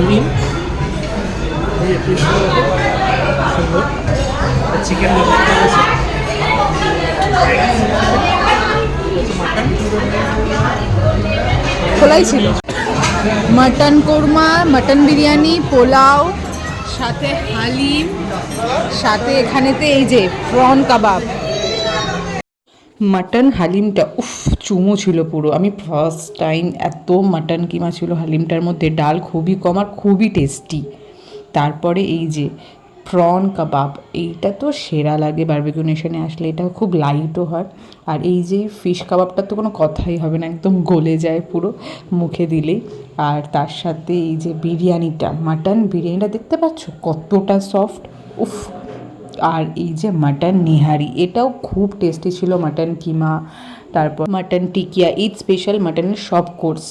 হালিম, এই পিসগুলো সুন্দর, চিকেন রয়েছে, মাটন খোলাই ছিল। মাটন কোরমা, মাটন বিরিয়ানি, পোলাও, সাথে হালিম, সাথে এখানেতে এই যে প্রন কাবাব। মাটন হালিমটা উফ চুমো ছিল পুরো। আমি ফার্স্ট টাইম এত মাটন কিমা ছিল হালিমটার মধ্যে, ডাল খুবই কম আর খুবই টেস্টি। তারপরে এই যে প্রন কাবাব, এইটা তো সেরা লাগে বারবিকিউ নেশনে আসলে, এটা খুব লাইটও হয়। আর এই যে ফিশ কাবাবটা তো কোনো কথাই হবে না, একদম গলে যায় পুরো মুখে দিলেই। আর তার সাথে এই যে বিরিয়ানিটা, মাটন বিরিয়ানিটা দেখতে পাচ্ছ কতটা সফট, উফ। আর এই যে মাটন নিহারি, এটাও খুব টেস্টি ছিল। মাটন কিমা, তারপর মাটন টিকিয়া, ঈদ স্পেশাল মাটনের সব কোর্স।